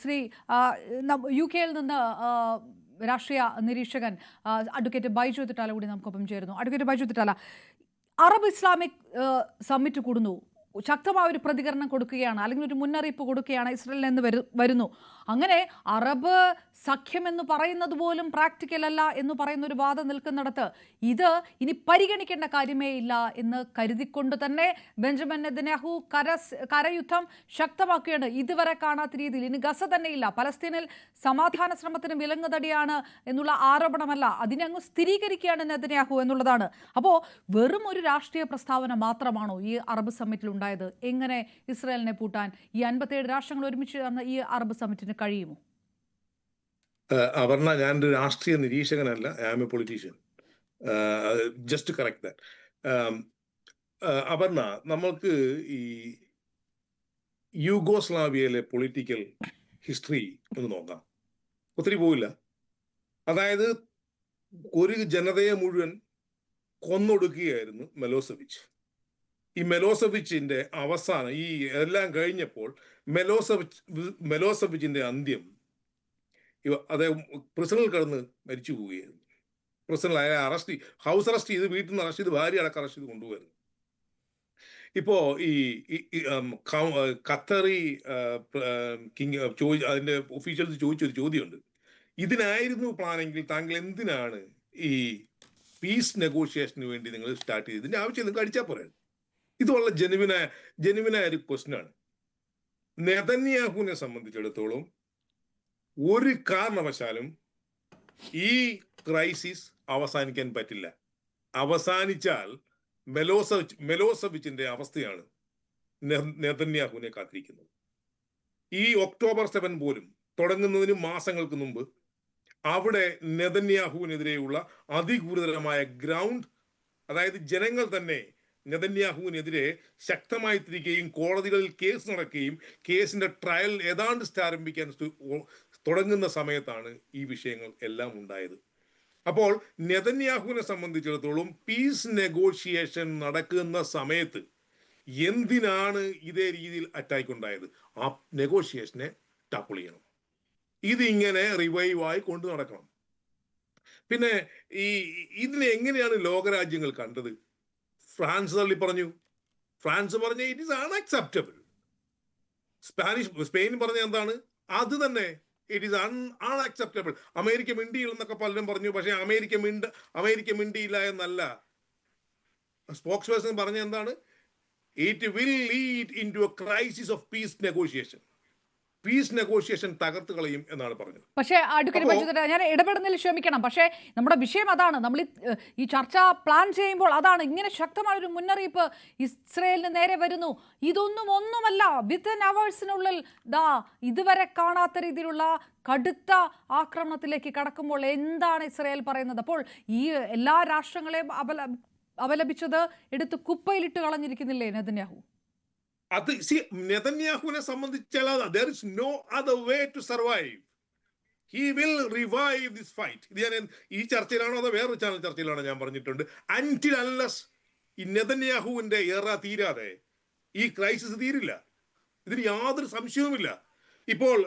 Shri U കെയിൽ നിന്ന് രാഷ്ട്രീയ നിരീക്ഷകൻ അഡ്വക്കേറ്റ് ബൈജു തിട്ടാല കൂടി നമുക്കൊപ്പം ചേരുന്നു. Advocate Baiju Thittala, Arab Islamic summit കൂടുന്നു, ശക്തമായ ഒരു പ്രതികരണം കൊടുക്കുകയാണ്, അല്ലെങ്കിൽ ഒരു മുന്നറിയിപ്പ് കൊടുക്കുകയാണ്, ഇസ്രയേലിൽ നിന്ന് വരുന്നു. അങ്ങനെ അറബ് സഖ്യം എന്ന് പറയുന്നത് പോലും പ്രാക്ടിക്കൽ അല്ല എന്ന് പറയുന്ന ഒരു വാദം നിൽക്കുന്നിടത്ത് ഇത് ഇനി പരിഗണിക്കേണ്ട കാര്യമേ ഇല്ല എന്ന് കരുതിക്കൊണ്ട് തന്നെ ബെഞ്ചമിൻ നെതന്യാഹു കരയുദ്ധം ശക്തമാക്കുകയാണ്. ഇതുവരെ കാണാത്ത രീതിയിൽ ഇനി ഗസ തന്നെയില്ല, പലസ്തീനിൽ സമാധാന ശ്രമത്തിന് വിലങ്ങുതടിയാണ് എന്നുള്ള ആരോപണമല്ല, അതിനെ അങ്ങ് സ്ഥിരീകരിക്കുകയാണ് നെതന്യാഹു എന്നുള്ളതാണ്. അപ്പോൾ വെറും ഒരു രാഷ്ട്രീയ പ്രസ്താവന മാത്രമാണോ ഈ അറബ് സമ്മിറ്റിൽ ഉണ്ടായത്? എങ്ങനെ ഇസ്രയേലിനെ പൂട്ടാൻ ഈ 57 രാഷ്ട്രങ്ങൾ ഒരുമിച്ച് ചേർന്ന ഈ അറബ് സമ്മിറ്റിന് കഴിയുമോ? അപർണ, ഞാനൊരു രാഷ്ട്രീയ നിരീക്ഷകനല്ല, I am a politician. Just correct that. Aparna, നമ്മൾക്ക് ഈ യൂഗോസ്ലാവിയയിലെ പൊളിറ്റിക്കൽ ഹിസ്റ്ററി ഒന്ന് നോക്കാം. ഒത്തിരി പോവില്ല. അതായത് ഒരു ജനതയെ മുഴുവൻ കൊന്നൊടുക്കുകയായിരുന്നു മെലോസവിച്ച്. ഈ മെലോസവിച്ചിന്റെ അവസാനം, ഈ എല്ലാം കഴിഞ്ഞപ്പോൾ മെലോസവിച്ചിന്റെ അന്ത്യം അദ്ദേഹം പ്രിസണിൽ കിടന്ന് മരിച്ചു പോവുകയായിരുന്നു. പ്രിസണിൽ അയാളെ ഹൗസ് അറസ്റ്റ് ചെയ്ത്, വീട്ടിൽ നിന്ന് അറസ്റ്റ് ചെയ്ത്, ഭാര്യ അടക്കം അറസ്റ്റ് ചെയ്ത് കൊണ്ടുപോയിരുന്നു. ഇപ്പോ ഈ ഖത്തറി കിങ് അതിന്റെ ഒഫീഷ്യൽസ് ചോദിച്ചൊരു ചോദ്യമുണ്ട്, ഇതിനായിരുന്നു പ്ലാനെങ്കിൽ താങ്കൾ എന്തിനാണ് ഈ പീസ് നെഗോഷിയേഷന് വേണ്ടി നിങ്ങൾ സ്റ്റാർട്ട് ചെയ്ത്? ഇതിന്റെ ആവശ്യം നിങ്ങൾക്ക് അടിച്ചാൽ പോരാ. ഇത് വളരെ ജെനുവിനായ ഒരു ക്വസ്റ്റ്യനാണ്. നെതന്യാഹുവിനെ സംബന്ധിച്ചിടത്തോളം ഒരു കാരണവശാലും ഈ ക്രൈസിസ് അവസാനിക്കാൻ പറ്റില്ല. അവസാനിച്ചാൽ മെലോസവിച്ചിന്റെ അവസ്ഥയാണ് നെതന്യാഹുവിനെ കാത്തിരിക്കുന്നത്. ഈ ഒക്ടോബർ 7 പോലും തുടങ്ങുന്നതിന് മാസങ്ങൾക്ക് മുമ്പ് അവിടെ നെതന്യാഹുവിനെതിരെയുള്ള അതിഗുരുതരമായ ഗ്രൗണ്ട്, അതായത് ജനങ്ങൾ തന്നെ നെതന്യാഹുവിനെതിരെ ശക്തമായി തിരിക്കുകയും കോടതികളിൽ കേസ് നടക്കുകയും കേസിന്റെ ട്രയൽ ഏതാണ്ട് ആരംഭിക്കാൻ തുടങ്ങുന്ന സമയത്താണ് ഈ വിഷയങ്ങൾ എല്ലാം ഉണ്ടായത്. അപ്പോൾ നെതന്യാഹുവിനെ സംബന്ധിച്ചിടത്തോളം പീസ് നെഗോഷിയേഷൻ നടക്കുന്ന സമയത്ത് എന്തിനാണ് ഇതേ രീതിയിൽ അറ്റാക്ക് ഉണ്ടായത്? ആ നെഗോഷിയേഷനെ ടാപ്പിൾ ചെയ്യണം. ഇതിങ്ങനെ റിവൈവായി കൊണ്ടു നടക്കണം. പിന്നെ ഇതിനെ എങ്ങനെയാണ് ലോകരാജ്യങ്ങൾ കണ്ടത്? ഫ്രാൻസ് തള്ളി പറഞ്ഞു. ഫ്രാൻസ് പറഞ്ഞ ഇറ്റ് ഈസ് അൺഅക്സെപ്റ്റബിൾ. സ്പെയിൻ പറഞ്ഞ എന്താണ്? അത് തന്നെ, ഇറ്റ് ഈസ് അൺഅക്സെപ്റ്റബിൾ. അമേരിക്ക മിണ്ടിയില്ലെന്നൊക്കെ പലരും പറഞ്ഞു. പക്ഷെ അമേരിക്ക മിണ്ടിയില്ല എന്നല്ല. സ്പോക്സ് പേഴ്സൺ പറഞ്ഞ എന്താണ്? It will lead in to a crisis of peace negotiation. Peace negotiation തകർത്ത് കളയും എന്നാണ് പറഞ്ഞത്. പക്ഷേ ഞാൻ ഇടപെടുന്നതിൽ ക്ഷമിക്കണം, പക്ഷേ നമ്മുടെ വിഷയം അതാണ്. നമ്മൾ ഈ ചർച്ച പ്ലാൻ ചെയ്യുമ്പോൾ അതാണ്, ഇങ്ങനെ ശക്തമായൊരു മുന്നറിയിപ്പ് ഇസ്രയേലിന് നേരെ വരുന്നു. ഒന്നുമല്ല, വിത്തിൻ അവേഴ്സിനുള്ളിൽ ഇതുവരെ കാണാത്ത രീതിയിലുള്ള കടുത്ത ആക്രമണത്തിലേക്ക് കടക്കുമ്പോൾ എന്താണ് ഇസ്രയേൽ പറയുന്നത്? അപ്പോൾ ഈ എല്ലാ രാഷ്ട്രങ്ങളെയും അപലപിച്ചത് എടുത്ത് കുപ്പയിലിട്ട് കളഞ്ഞിരിക്കുന്നില്ലേ നെതന്യാഹു? അത് നെതന്യാഹുവിനെ സംബന്ധിച്ചാൽ there is no other way to survive. He will revive this fight. ഇത് ഞാൻ ഈ ചർച്ചയിലാണോ അതോ വേറൊരു ചാനൽ ചർച്ചയിലാണോ ഞാൻ പറഞ്ഞിട്ടുണ്ട്. until unless ഈ നെതന്യാഹുവിന്റെ എറ തീരാതെ ഈ ക്രൈസിസ് തീരില്ല. ഇതിന് യാതൊരു സംശയവുമില്ല. ഇപ്പോൾ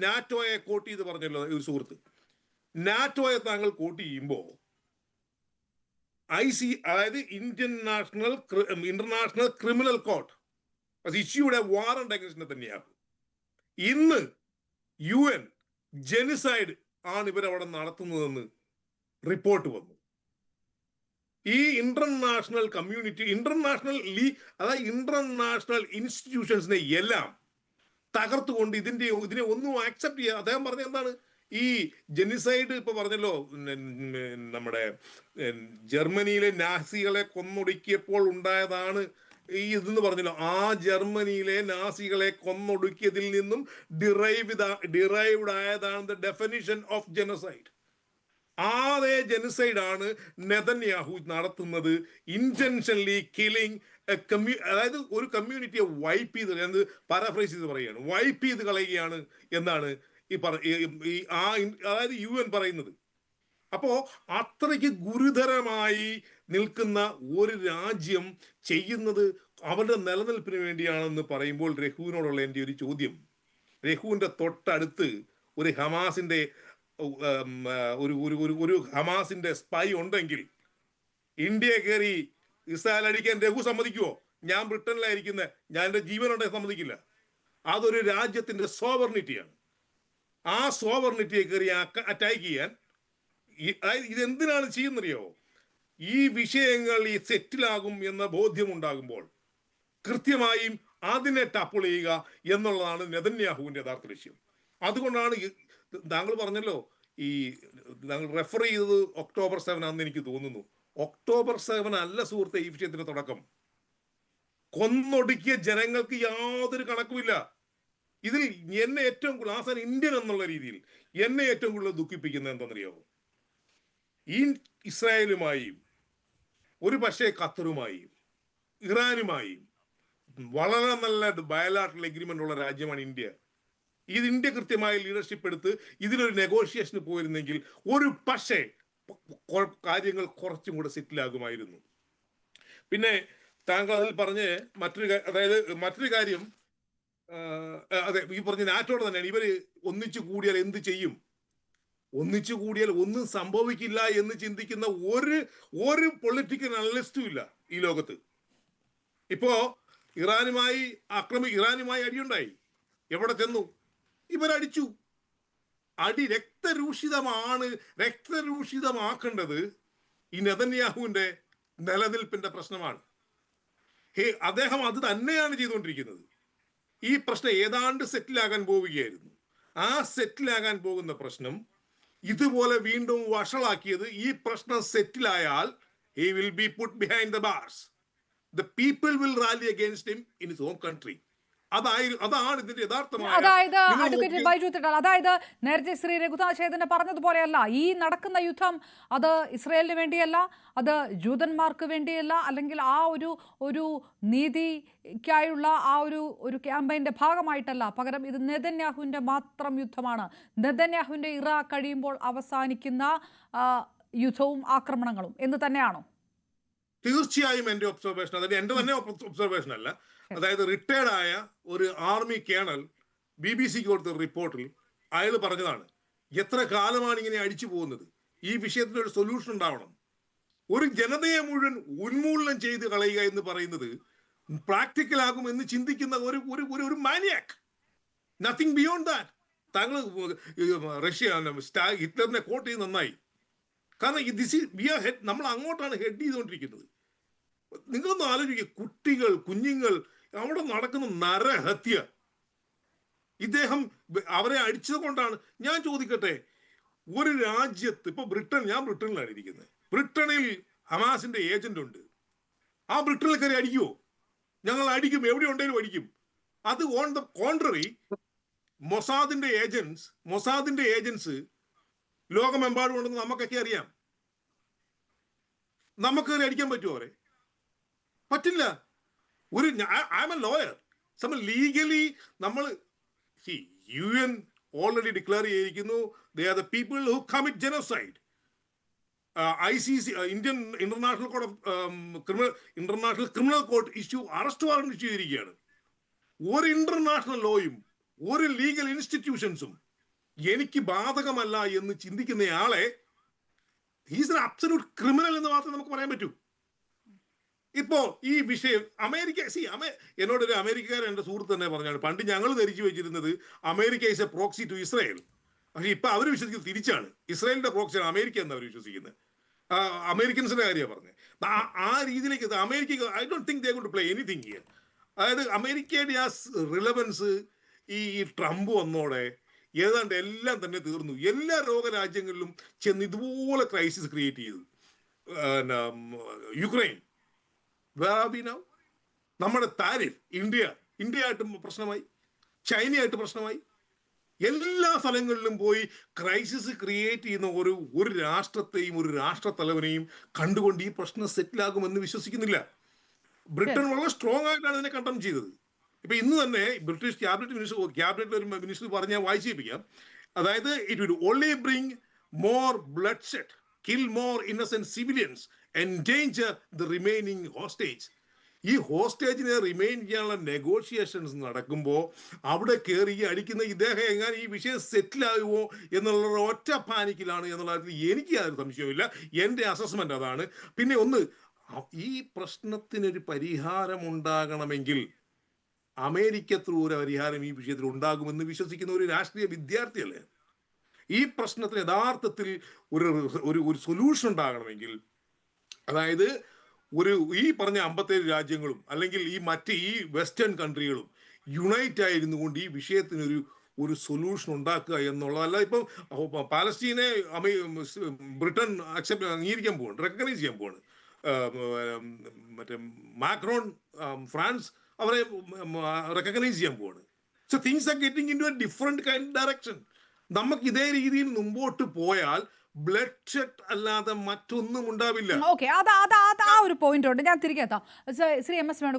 നാറ്റോയെ കോട്ട് ചെയ്ത് പറഞ്ഞല്ലോ ഒരു സുഹൃത്ത്. നാറ്റോയെ താങ്കൾ കോട്ട് ചെയ്യുമ്പോൾ അതായത് international criminal court issued a warrant against Netanyahu. ഇന്ന് UN ജെനിസൈഡ് ആണ് ഇവരവിടെ നടത്തുന്നതെന്ന് റിപ്പോർട്ട് വന്നു. ഈ ഇന്റർനാഷണൽ കമ്മ്യൂണിറ്റി, അതായത് ഇന്റർനാഷണൽ ഇൻസ്റ്റിറ്റ്യൂഷൻസിനെ എല്ലാം തകർത്തുകൊണ്ട് ഇതിനെ ഒന്നും ആക്സെപ്റ്റ് ചെയ്യുക. അദ്ദേഹം പറഞ്ഞ എന്താണ്? ഈ ജെനിസൈഡ് ഇപ്പൊ പറഞ്ഞല്ലോ, നമ്മുടെ ജർമ്മനിയിലെ നാസികളെ കൊന്നൊടുക്കിയപ്പോൾ ഉണ്ടായതാണ് ഈ ഇതെന്ന് പറഞ്ഞല്ലോ. ആ ജർമ്മനിയിലെ നാസികളെ കൊന്നൊടുക്കിയതിൽ നിന്നും ഡിറൈവ്ഡ് ആയതാണ് ദ ഡെഫിനിഷൻ ഓഫ് ജെനോസൈഡ്. അതേ ജെനോസൈഡ് ആണ് നെതന്യാഹു നടത്തുന്നത്. ഇന്റൻഷനലി കില്ലിങ് അതായത് ഒരു കമ്മ്യൂണിറ്റിയെ വൈപ്പ് ചെയ്ത്, പാരാഫ്രൈസ് ചെയ്ത് പറയുകയാണ്, വൈപ്പ് ചെയ്ത് കളയുകയാണ് എന്നാണ് അതായത് UN പറയുന്നത്. അപ്പോ അത്രയ്ക്ക് ഗുരുതരമായി നിൽക്കുന്ന ഒരു രാജ്യം ചെയ്യുന്നത് അവരുടെ നിലനിൽപ്പിന് വേണ്ടിയാണെന്ന് പറയുമ്പോൾ രഘുവിനോടുള്ള എൻ്റെ ഒരു ചോദ്യം, രഹുവിന്റെ തൊട്ടടുത്ത് ഒരു ഹമാസിന്റെ ഒരു ഒരു ഒരു ഒരു ഹമാസിന്റെ സ്പൈ ഉണ്ടെങ്കിൽ ഇന്ത്യയെ കയറി ഇസ്രായേൽ അടിക്കാൻ രഘു സമ്മതിക്കുവോ? ഞാൻ ബ്രിട്ടനിലായിരിക്കുന്നത്, ഞാൻ എൻ്റെ ജീവനുണ്ടെങ്കിൽ സമ്മതിക്കില്ല. അതൊരു രാജ്യത്തിന്റെ സോവർണിറ്റിയാണ്. ആ സോവർണിറ്റിയെ കയറി അറ്റാക്ക് ചെയ്യാൻ ഇതെന്തിനാണ് ചെയ്യുന്നറിയോ? ഈ വിഷയങ്ങൾ ഈ സെറ്റിലാകും എന്ന ബോധ്യമുണ്ടാകുമ്പോൾ കൃത്യമായും അതിനെ ടപ്പിൾ ചെയ്യുക എന്നുള്ളതാണ് നെതന്യാഹുവിന്റെ യഥാർത്ഥ ലക്ഷ്യം. അതുകൊണ്ടാണ് താങ്കൾ പറഞ്ഞല്ലോ, ഈ താങ്കൾ റെഫർ ചെയ്തത് ഒക്ടോബർ 7 ആണെന്ന് എനിക്ക് തോന്നുന്നു. ഒക്ടോബർ 7 അല്ല സുഹൃത്തെ ഈ വിഷയത്തിന്റെ തുടക്കം. കൊന്നൊടുക്കിയ ജനങ്ങൾക്ക് യാതൊരു കണക്കുമില്ല. ഇതിൽ എന്നെ ഏറ്റവും കൂടുതൽ ആസാൻ ഇന്ത്യൻ എന്നുള്ള രീതിയിൽ എന്നെ ഏറ്റവും കൂടുതൽ ദുഃഖിപ്പിക്കുന്നത് എന്താണെന്നറിയാമോ? ഈ ഇസ്രായേലുമായും ഒരു പക്ഷേ ഖത്തറുമായും ഇറാനുമായും വളരെ നല്ല ബയലാട്രൽ എഗ്രിമെന്റ് ഉള്ള രാജ്യമാണ് ഇന്ത്യ. ഇത് ഇന്ത്യ കൃത്യമായ ലീഡർഷിപ്പ് എടുത്ത് ഇതിലൊരു നെഗോഷിയേഷന് പോയിരുന്നെങ്കിൽ ഒരു പക്ഷേ കാര്യങ്ങൾ കുറച്ചും കൂടെ സെറ്റിലാകുമായിരുന്നു. പിന്നെ താങ്കൾ അതിൽ പറഞ്ഞ് മറ്റൊരു കാര്യം, അതെ, ഈ പറഞ്ഞ നാറ്റോടെ തന്നെയാണ്. ഇവര് ഒന്നിച്ചു കൂടിയാൽ എന്ത് ചെയ്യും? ഒന്നിച്ചു കൂടിയാൽ ഒന്നും സംഭവിക്കില്ല എന്ന് ചിന്തിക്കുന്ന ഒരു പൊളിറ്റിക്കൽ അനലിസ്റ്റും ഇല്ല ഈ ലോകത്ത്. ഇപ്പോ ഇറാനുമായി അടിയുണ്ടായി. എവിടെ ചെന്നു? ഇവരടിച്ചു. അടി രക്തരൂഷിതമാക്കേണ്ടത് ഈ നെതന്യാഹുവിന്റെ നിലനിൽപ്പിന്റെ പ്രശ്നമാണ്. അദ്ദേഹം അത് തന്നെയാണ് ചെയ്തുകൊണ്ടിരിക്കുന്നത്. ഈ പ്രശ്നം ഏതാണ്ട് സെറ്റിലാകാൻ പോവുകയായിരുന്നു. ആ സെറ്റിലാകാൻ പോകുന്ന പ്രശ്നം ഇതുപോലെ വീണ്ടും വഷളാക്കിയത്, ഈ പ്രശ്നം സെറ്റിലായാൽ he will be put behind the bars. The people will rally against him in his own country. അതാണ് ഇതിന്റെ യഥാർത്ഥമായ. അതായത് അഡ്വക്കേറ്റ് ബൈജു തിട്ടാൽ, അതായത് നേരത്തെ ശ്രീ രഘുനാഥ് പറഞ്ഞതുപോലെയല്ല ഈ നടക്കുന്ന യുദ്ധം. അത് ഇസ്രയേലിന് വേണ്ടിയല്ല, അത് ജൂതന്മാർക്ക് വേണ്ടിയല്ല, അല്ലെങ്കിൽ ആ ഒരു നീതിക്കായുള്ള ആ ഒരു ക്യാമ്പയിന്റെ ഭാഗമായിട്ടല്ല. പകരം ഇത് നെതന്യാഹുവിന്റെ മാത്രം യുദ്ധമാണ്. നെതന്യാഹുവിന്റെ ഇറ കഴിയുമ്പോൾ അവസാനിക്കുന്ന യുദ്ധവും ആക്രമണങ്ങളും എന്ന് തന്നെയാണോ? തീർച്ചയായും എന്റെ ഒബ്സർവേഷൻ, അതായത് എന്റെ തന്നെ ഒബ്സർവേഷൻ അല്ല. അതായത് റിട്ടയർഡ് ആയ ഒരു ആർമി കേണൽ BBC കൊടുത്ത റിപ്പോർട്ടിൽ അയാൾ പറഞ്ഞതാണ്, എത്ര കാലമാണ് ഇങ്ങനെ അടിച്ചു പോകുന്നത്, ഈ വിഷയത്തിന് ഒരു സൊല്യൂഷൻ ഉണ്ടാവണം. ഒരു ജനതയെ മുഴുവൻ ഉന്മൂലനം ചെയ്ത് കളയുക എന്ന് പറയുന്നത് പ്രാക്ടിക്കൽ ആകും എന്ന് ചിന്തിക്കുന്ന ഒരു മാനിയാക്ക്. Nothing beyond that. താങ്കൾ ഹിറ്റ്ലറിനെ കോട്ട് ചെയ്ത് നന്നായി. കാരണം നമ്മൾ അങ്ങോട്ടാണ് ഹെഡ് ചെയ്തുകൊണ്ടിരിക്കുന്നത്. നിങ്ങളൊന്ന് ആലോചിക്കുക, കുഞ്ഞുങ്ങൾ അവിടെ നടക്കുന്ന നരഹത്യ. ഇദ്ദേഹം അവരെ അടിച്ചത് കൊണ്ടാണ്. ഞാൻ ചോദിക്കട്ടെ, ഒരു രാജ്യത്ത് ഇപ്പൊ ഞാൻ ബ്രിട്ടനിലാണ് ഇരിക്കുന്നത്. ബ്രിട്ടനിൽ ഹമാസിന്റെ ഏജന്റ് ഉണ്ട്. ആ ബ്രിട്ടനിൽ കയറി അടിക്കുമോ? ഞങ്ങൾ അടിക്കും, എവിടെ ഉണ്ടെങ്കിലും അടിക്കും. അത് ഓൺ ദ കോൺട്രറി മൊസാദിന്റെ ഏജൻസ് ലോകമെമ്പാടും ഉണ്ടെന്ന് നമുക്കൊക്കെ അറിയാം. നമുക്ക് അടിക്കാൻ പറ്റുമോ അവരെ? പറ്റില്ല. I M A lawyer. Legally നമ്മൾ UN ഓൾറെഡി ഡിക്ലെയർ ചെയ്തിരിക്കുന്നു, they are the people who commit genocide. ICC international criminal court arrest warrant issue ചെയ്തിരിക്കുകയാണ്. ഒരു ഇന്റർനാഷണൽ ലോയും ഒരു ലീഗൽ ഇൻസ്റ്റിറ്റ്യൂഷൻസും എനിക്ക് ബാധകമല്ല എന്ന് ചിന്തിക്കുന്നയാളെ ഹീസ് ആൻ അബ്സല്യൂട്ട് ക്രിമിനൽ എന്ന് മാത്രമേ നമുക്ക് പറയാൻ പറ്റൂ. ഇപ്പോ ഈ വിഷയം എന്നോടൊരു അമേരിക്കക്കാരൻ എന്റെ സുഹൃത്ത് തന്നെ പറഞ്ഞാണ്, പണ്ട് ഞങ്ങൾ ധരിച്ചു വെച്ചിരുന്നത് America is a proxy to Israel. പക്ഷെ ഇപ്പൊ അവർ വിശ്വസിക്കുന്നത് തിരിച്ചാണ്. ഇസ്രായേലിന്റെ പ്രോക്സിയാണ് അമേരിക്ക എന്ന് അവർ വിശ്വസിക്കുന്നത്. അമേരിക്കൻസിന്റെ കാര്യമാണ് പറഞ്ഞത്. ആ രീതിയിലേക്ക് America I don't think they going to play anything here. അതായത് അമേരിക്കയുടെ ആ റിലവൻസ് ഈ ട്രംപ് വന്നോടെ ഏതാണ്ട് എല്ലാം തന്നെ തീർന്നു. എല്ലാ ലോകരാജ്യങ്ങളിലും ചെന്ന് ഇതുപോലെ ക്രൈസിസ് ക്രിയേറ്റ് ചെയ്തു. യുക്രൈൻ, നമ്മുടെ താരിഫ്, ഇന്ത്യയായിട്ടും പ്രശ്നമായി, ചൈനയായിട്ട് പ്രശ്നമായി. എല്ലാ സ്ഥലങ്ങളിലും പോയി ക്രൈസിസ് ക്രിയേറ്റ് ചെയ്യുന്ന ഒരു രാഷ്ട്രത്തെയും ഒരു രാഷ്ട്രത്തലവനെയും കണ്ടുകൊണ്ട് ഈ പ്രശ്നം സെറ്റിലാകുമെന്ന് വിശ്വസിക്കുന്നില്ല. ബ്രിട്ടൻ വളരെ സ്ട്രോങ് ആയിട്ടാണ് ഇതിനെ കണ്ടം ചെയ്തത്. ഇപ്പൊ ഇന്ന് തന്നെ ബ്രിട്ടീഷ് ക്യാബിനറ്റിൽ ഒരു മിനിസ്റ്റർ പറഞ്ഞ വായിച്ചേപ്പിക്കാം. അതായത് it will only bring more bloodshed, kill more innocent civilians, endanger the remaining hostage. ഈ ഹോസ്റ്റേജിനെ റിമെയിൻ ചെയ്യാനുള്ള നെഗോഷിയേഷൻസ് നടക്കുമ്പോൾ അവിടെ കയറി അടിക്കുന്ന ഇദ്ദേഹം എങ്ങനെ ഈ വിഷയം സെറ്റിൽ ആകുമോ എന്നുള്ള ഒറ്റ പാനിക്കിലാണ് എന്നുള്ള എനിക്ക് യാതൊരു സംശയവുമില്ല. എൻ്റെ അസസ്മെന്റ് അതാണ്. പിന്നെ ഒന്ന്, ഈ പ്രശ്നത്തിനൊരു പരിഹാരം ഉണ്ടാകണമെങ്കിൽ അമേരിക്ക ത്രൂ ഒരു പരിഹാരം ഈ വിഷയത്തിൽ ഉണ്ടാകുമെന്ന് വിശ്വസിക്കുന്ന ഒരു രാഷ്ട്രീയ വിദ്യാർത്ഥിയല്ലേ. ഈ പ്രശ്നത്തിന് യഥാർത്ഥത്തിൽ ഒരു ഒരു സൊല്യൂഷൻ ഉണ്ടാകണമെങ്കിൽ, അതായത് ഈ പറഞ്ഞ 57 രാജ്യങ്ങളും അല്ലെങ്കിൽ ഈ വെസ്റ്റേൺ കൺട്രികളും യുണൈറ്റ് ആയിരുന്നു കൊണ്ട് ഈ വിഷയത്തിനൊരു ഒരു സൊല്യൂഷൻ ഉണ്ടാക്കുക എന്നുള്ളതല്ല. ഇപ്പം പാലസ്തീനെ ബ്രിട്ടൻ അംഗീകരിക്കാൻ പോവാണ്, റെക്കഗ്നൈസ് ചെയ്യാൻ പോവാണ്. മറ്റേ മാക്രോൺ ഫ്രാൻസ് അവരെ റെക്കഗ്നൈസ് ചെയ്യാൻ പോവാണ്. So things are getting in to a different kind direction. നമുക്ക് ഇതേ രീതിയിൽ മുമ്പോട്ട് പോയാൽ ബ്ലഡ് ഷെഡ് അല്ലാതെ മറ്റൊന്നും ഉണ്ടാവില്ല. ഓക്കെ, ആ ഒരു പോയിന്റ് ഉണ്ട്. ഞാൻ തിരികെ എത്താം. Shri M S Venu